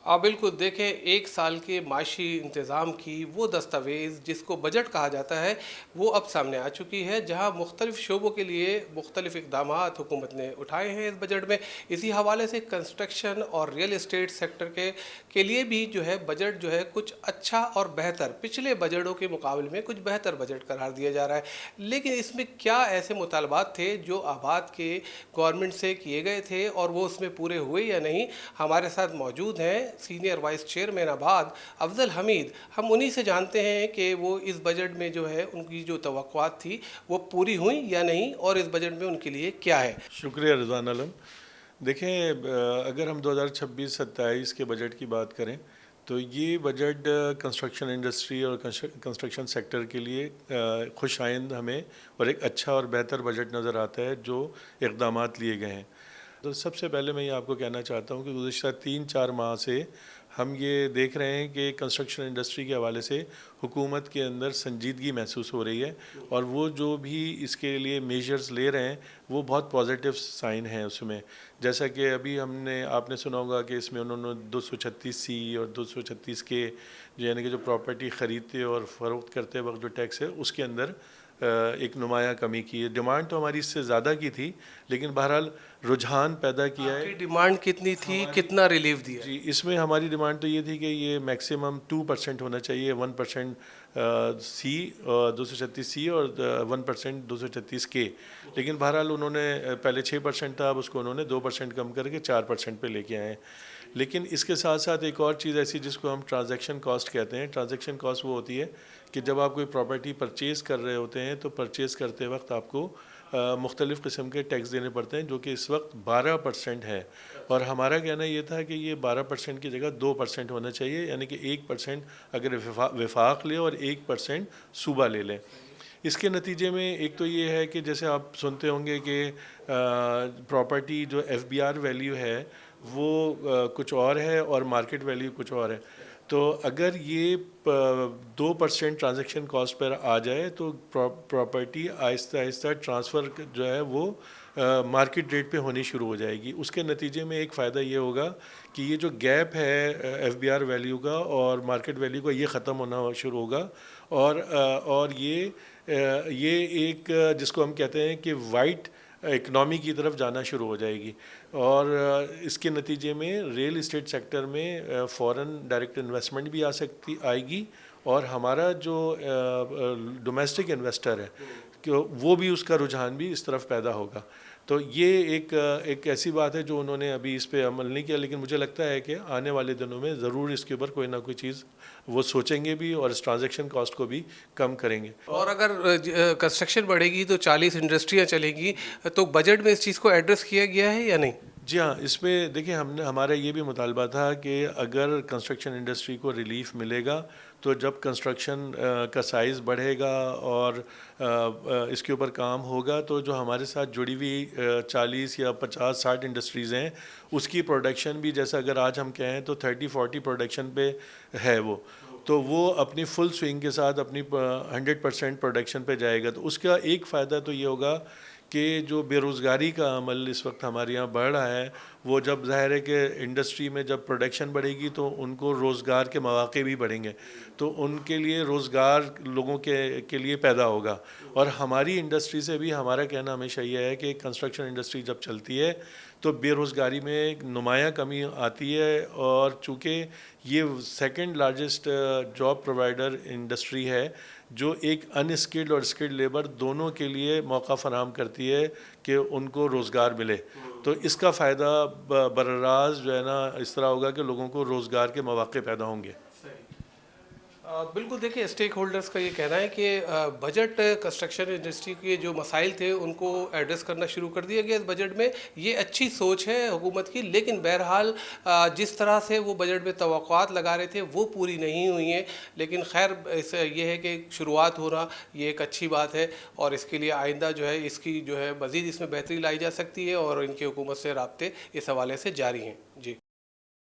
بالکل دیکھیں، ایک سال کے معاشی انتظام کی وہ دستاویز جس کو بجٹ کہا جاتا ہے وہ اب سامنے آ چکی ہے، جہاں مختلف شعبوں کے لیے مختلف اقدامات حکومت نے اٹھائے ہیں اس بجٹ میں۔ اسی حوالے سے کنسٹرکشن اور ریئل اسٹیٹ سیکٹر کے لیے بھی جو ہے بجٹ جو ہے کچھ اچھا اور بہتر، پچھلے بجٹوں کے مقابلے میں کچھ بہتر بجٹ قرار دیا جا رہا ہے۔ لیکن اس میں کیا ایسے مطالبات تھے جو آباد کے گورنمنٹ سے کیے گئے تھے اور وہ اس میں پورے ہوئے یا نہیں؟ ہمارے ساتھ موجود ہیں سینئر وائس چیئرمین آباد افضل حمید۔ ہم انہی سے جانتے ہیں کہ وہ اس بجٹ میں جو ہے ان کی جو توقعات تھی وہ پوری ہوئیں یا نہیں، اور اس بجٹ میں ان کے لیے کیا ہے۔ شکریہ رضوان علم۔ دیکھیں، اگر ہم 2026-27 کے بجٹ کی بات کریں تو یہ بجٹ کنسٹرکشن انڈسٹری اور کنسٹرکشن سیکٹر کے لیے خوش آئند ہمیں اور ایک اچھا اور بہتر بجٹ نظر آتا ہے جو اقدامات لیے گئے ہیں۔ تو سب سے پہلے میں یہ آپ کو کہنا چاہتا ہوں کہ گزشتہ 3-4 ماہ سے ہم یہ دیکھ رہے ہیں کہ کنسٹرکشن انڈسٹری کے حوالے سے حکومت کے اندر سنجیدگی محسوس ہو رہی ہے، اور وہ جو بھی اس کے لیے میجرز لے رہے ہیں وہ بہت پازیٹیو سائن ہیں اس میں۔ جیسا کہ ابھی آپ نے سنا ہوگا کہ اس میں انہوں نے 236C اور 236K یعنی کہ جو پراپرٹی خریدتے اور فروخت کرتے وقت جو ٹیکس ہے اس کے اندر ایک نمایاں کمی کی ہے۔ ڈیمانڈ تو ہماری اس سے زیادہ کی تھی، لیکن بہرحال رجحان پیدا کیا ہے۔ آپ کی ڈیمانڈ کتنی تھی، کتنا ریلیف دیا؟ جی، اس میں ہماری ڈیمانڈ تو یہ تھی کہ یہ میکسیمم 2% ہونا چاہیے، 1% سی 236C اور 1% 236K، لیکن بہرحال انہوں نے پہلے 6% تھا، اب اس کو انہوں نے 2% کم کر کے 4% پہ لے کے آئے ہیں۔ لیکن اس کے ساتھ ساتھ ایک اور چیز ایسی جس کو ہم ٹرانزیکشن کاسٹ کہتے ہیں۔ ٹرانزیکشن کاسٹ وہ ہوتی ہے کہ جب آپ کوئی پراپرٹی پرچیز کر رہے ہوتے ہیں تو پرچیز کرتے وقت آپ کو مختلف قسم کے ٹیکس دینے پڑتے ہیں، جو کہ اس وقت 12% ہے، اور ہمارا کہنا یہ تھا کہ یہ 12% کی جگہ 2% ہونا چاہیے، یعنی کہ 1% اگر وفاق لے اور 1% صوبہ لے لیں۔ اس کے نتیجے میں ایک تو یہ ہے کہ جیسے آپ سنتے ہوں گے کہ پراپرٹی جو FBR ویلیو ہے وہ کچھ اور ہے اور مارکیٹ ویلیو کچھ اور ہے۔ تو اگر یہ 2% ٹرانزیکشن کاسٹ پر آ جائے تو پراپرٹی آہستہ آہستہ ٹرانسفر جو ہے وہ مارکیٹ ریٹ پہ ہونی شروع ہو جائے گی۔ اس کے نتیجے میں ایک فائدہ یہ ہوگا کہ یہ جو گیپ ہے FBR ویلیو کا اور مارکیٹ ویلیو کا، یہ ختم ہونا شروع ہوگا، اور یہ ایک جس کو ہم کہتے ہیں کہ وائٹ اکنامی کی طرف جانا شروع ہو جائے گی، اور اس کے نتیجے میں ریئل اسٹیٹ سیکٹر میں فورن ڈائریکٹ انویسٹمنٹ بھی آئے گی، اور ہمارا جو ڈومیسٹک انویسٹر ہے کہ وہ بھی اس کا رجحان بھی اس طرف پیدا ہوگا۔ تو یہ ایک ایسی بات ہے جو انہوں نے ابھی اس پہ عمل نہیں کیا، لیکن مجھے لگتا ہے کہ آنے والے دنوں میں ضرور اس کے اوپر کوئی نہ کوئی چیز وہ سوچیں گے بھی، اور اس ٹرانزیکشن کاسٹ کو بھی کم کریں گے۔ اور اگر کنسٹرکشن بڑھے گی تو 40 انڈسٹریاں چلیں گی، تو بجٹ میں اس چیز کو ایڈریس کیا گیا ہے یا نہیں؟ جی ہاں، اس میں دیکھیں ہمارا یہ بھی مطالبہ تھا کہ اگر کنسٹرکشن انڈسٹری کو ریلیف ملے گا تو جب کنسٹرکشن کا سائز بڑھے گا اور اس کے اوپر کام ہوگا تو جو ہمارے ساتھ جڑی ہوئی 40 یا 50-60 انڈسٹریز ہیں اس کی پروڈکشن بھی، جیسا اگر آج ہم کہیں تو 30-40 پروڈکشن پہ ہے وہ، تو وہ اپنی فل سوئنگ کے ساتھ اپنی 100% پروڈکشن پہ جائے گا۔ تو اس کا ایک فائدہ تو یہ ہوگا کہ جو بے روزگاری کا عمل اس وقت ہمارے یہاں بڑھ رہا ہے، وہ جب ظاہر ہے کہ انڈسٹری میں جب پروڈکشن بڑھے گی تو ان کو روزگار کے مواقع بھی بڑھیں گے، تو ان کے لیے روزگار لوگوں کے لیے پیدا ہوگا۔ اور ہماری انڈسٹری سے بھی ہمارا کہنا ہمیشہ یہ ہے کہ کنسٹرکشن انڈسٹری جب چلتی ہے تو بے روزگاری میں ایک نمایاں کمی آتی ہے، اور چونکہ یہ second largest job provider industry ہے جو ایک ان اسکلڈ اور اسکلڈ لیبر دونوں کے لیے موقع فراہم کرتی ہے کہ ان کو روزگار ملے، تو اس کا فائدہ براہ جو ہے نا اس طرح ہوگا کہ لوگوں کو روزگار کے مواقع پیدا ہوں گے۔ بالکل، دیکھیں اسٹیک ہولڈرز کا یہ کہنا ہے کہ بجٹ کنسٹرکشن انڈسٹری کے جو مسائل تھے ان کو ایڈریس کرنا شروع کر دیا گیا اس بجٹ میں۔ یہ اچھی سوچ ہے حکومت کی، لیکن بہرحال جس طرح سے وہ بجٹ میں توقعات لگا رہے تھے وہ پوری نہیں ہوئی ہیں، لیکن خیر یہ ہے کہ شروعات ہو رہا یہ ایک اچھی بات ہے، اور اس کے لیے آئندہ جو ہے اس کی جو ہے مزید اس میں بہتری لائی جا سکتی ہے، اور ان کی حکومت سے رابطے اس حوالے سے جاری ہیں۔ جی